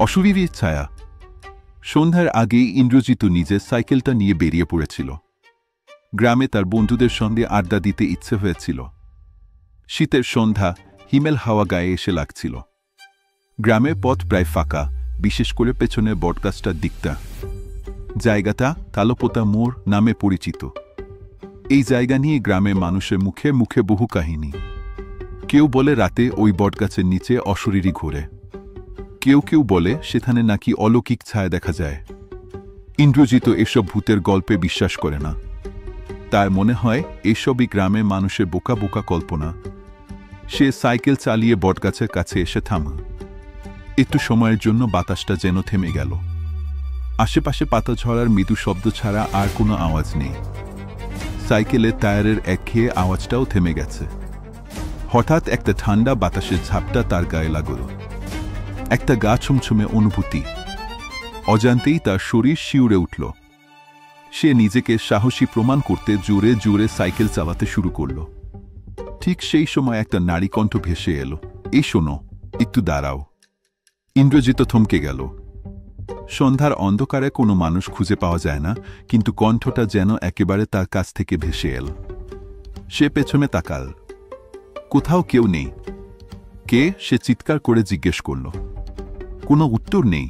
অশুভির ছায়া। সন্ধ্যার আগেই ইন্দ্রজিৎ নিজের সাইকেলটা নিয়ে বেরিয়ে পড়েছিল। গ্রামে তার বন্ধুদের সঙ্গে আড্ডা দিতে ইচ্ছে হয়েছিল। শীতের সন্ধ্যা, হিমেল হাওয়া গায়ে এসে লাগছিল। গ্রামের পথ প্রায় ফাঁকা, বিশেষ করে পেছনের বটগাছটার দিকটা। জায়গাটা কালোপোতা মোড় নামে পরিচিত। এই জায়গা নিয়ে গ্রামের মানুষের মুখে মুখে বহু কাহিনী। কেউ বলে রাতে ওই বটগাছের নিচে অশরীরী ঘোরে, কেউ কেউ বলে সেখানে নাকি অলৌকিক ছায়া দেখা যায়। ইন্দ্রজিৎ এসব ভূতের গল্পে বিশ্বাস করে না। তার মনে হয় এসবই গ্রামের মানুষের বোকা বোকা কল্পনা। সে সাইকেল চালিয়ে বটগাছের কাছে এসে থামে। একটু সময়ের জন্য বাতাসটা যেন থেমে গেল। আশেপাশে পাতা ঝরার মৃদু শব্দ ছাড়া আর কোনো আওয়াজ নেই। সাইকেলের টায়ারের একঘেয়ে আওয়াজটাও থেমে গেছে। হঠাৎ একটা ঠান্ডা বাতাসের ঝাপটা তার গায়ে লাগল। একটা গা ছুমছুমে অনুভূতি। অজান্তেই তার শরীর শিউরে উঠল। সে নিজেকে সাহসী প্রমাণ করতে জোরে জোরে সাইকেল চালাতে শুরু করল। ঠিক সেই সময় একটা নারী কণ্ঠ ভেসে এলো, এই শোনো, একটু দাঁড়াও। ইন্দ্রজিৎ থমকে গেল। সন্ধ্যার অন্ধকারে কোনো মানুষ খুঁজে পাওয়া যায় না, কিন্তু কণ্ঠটা যেন একেবারে তার কাছ থেকে ভেসে এল। সে পেছনে তাকাল। কোথাও কেউ নেই। কে? সে চিৎকার করে জিজ্ঞেস করল। কোনো উত্তর নেই,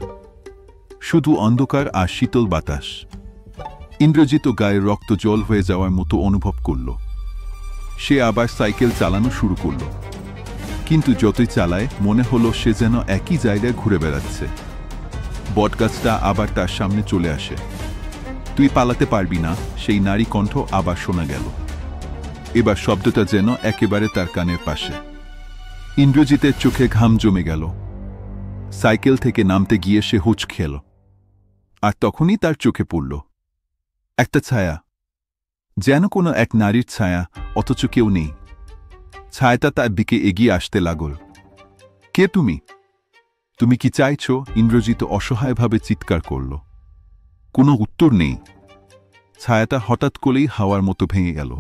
শুধু অন্ধকার আর শীতল বাতাস। ইন্দ্রজিৎ গায়ের রক্ত জল হয়ে যাওয়ার মতো অনুভব করল। সে আবার সাইকেল চালানো শুরু করল, কিন্তু যতই চালায় মনে হলো সে যেন একই জায়গায় ঘুরে বেড়াচ্ছে। বটগাছটা আবার তার সামনে চলে আসে। তুই পালাতে পারবি না, সেই নারী কণ্ঠ আবার শোনা গেল। এবার শব্দটা যেন একেবারে তার কানের পাশে। ইন্দ্রজিতের চোখে ঘাম জমে গেল। সাইকেল থেকে নামতে গিয়ে সে হুঁচ খেল। আর তখনই তার চোখে পড়ল একটা ছায়া, যেন কোনো এক নারীর ছায়া, অথচ কেউ নেই। ছায়াটা তার দিকে এগিয়ে আসতে লাগল। কে তুমি? তুমি কি চাইছ? ইন্দ্রজিৎ অসহায়ভাবে চিৎকার করল। কোনো উত্তর নেই। ছায়াটা হঠাৎ করেই হাওয়ার মতো ভেঙে গেল,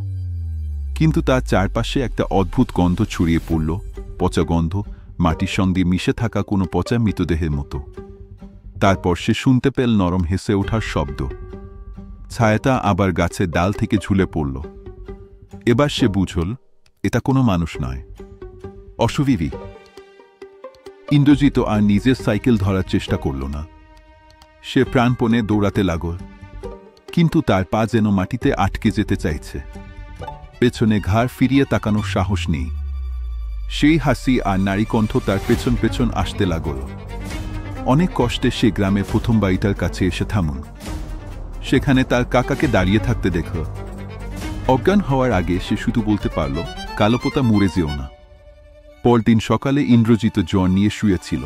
কিন্তু তার চারপাশে একটা অদ্ভুত গন্ধ ছড়িয়ে পড়ল, পচা গন্ধ, মাটির সঙ্গে মিশে থাকা কোনো পচা মৃতদেহের মতো। তারপর সে শুনতে পেল নরম হেসে ওঠার শব্দ। ছায়াটা আবার গাছের ডাল থেকে ঝুলে পড়ল। এবার সে বুঝল এটা কোনো মানুষ নয়, অশুভির। ইন্দ্রজিৎ আর নিজের সাইকেল ধরার চেষ্টা করল না। সে প্রাণপণে দৌড়াতে লাগল, কিন্তু তার পা যেন মাটিতে আটকে যেতে চাইছে। পেছনে ঘাড় ফিরিয়ে তাকানোর সাহস নেই। সেই হাসি আর নারী কণ্ঠ তার পেছন পেছন আসতে লাগল। অনেক কষ্টে সে গ্রামে প্রথম বাড়িটার কাছে এসে থামল। সেখানে তার কাকাকে দাঁড়িয়ে থাকতে দেখল। অজ্ঞান হওয়ার আগে সে শুধু বলতে পারল, কালোপোতা মরে যেও না। পরদিন সকালে ইন্দ্রজিৎ জ্বর নিয়ে শুয়েছিল।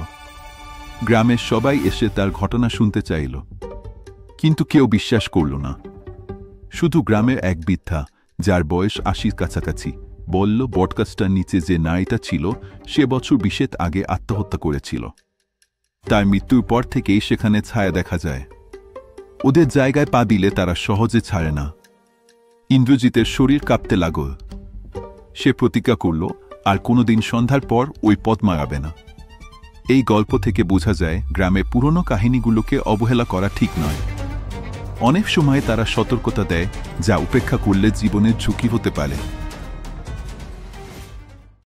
গ্রামের সবাই এসে তার ঘটনা শুনতে চাইল, কিন্তু কেউ বিশ্বাস করল না। শুধু গ্রামের এক বৃদ্ধা, যার বয়স ৮০ কাছাকাছি, বলল বটগাছটার নিচে যে নারীটা ছিল সে বছর ২০ আগে আত্মহত্যা করেছিল। তার মৃত্যুর পর থেকেই সেখানে ছায়া দেখা যায়। ওদের জায়গায় পা দিলে তারা সহজে ছাড়ে না। ইন্দ্রজিতের শরীর কাঁপতে লাগল। সে প্রতিজ্ঞা করল আর কোনোদিন সন্ধ্যার পর ওই পথ মারাবে না। এই গল্প থেকে বোঝা যায় গ্রামের পুরনো কাহিনীগুলোকে অবহেলা করা ঠিক নয়। অনেক সময় তারা সতর্কতা দেয়, যা উপেক্ষা করলে জীবনের ঝুঁকি হতে পারে।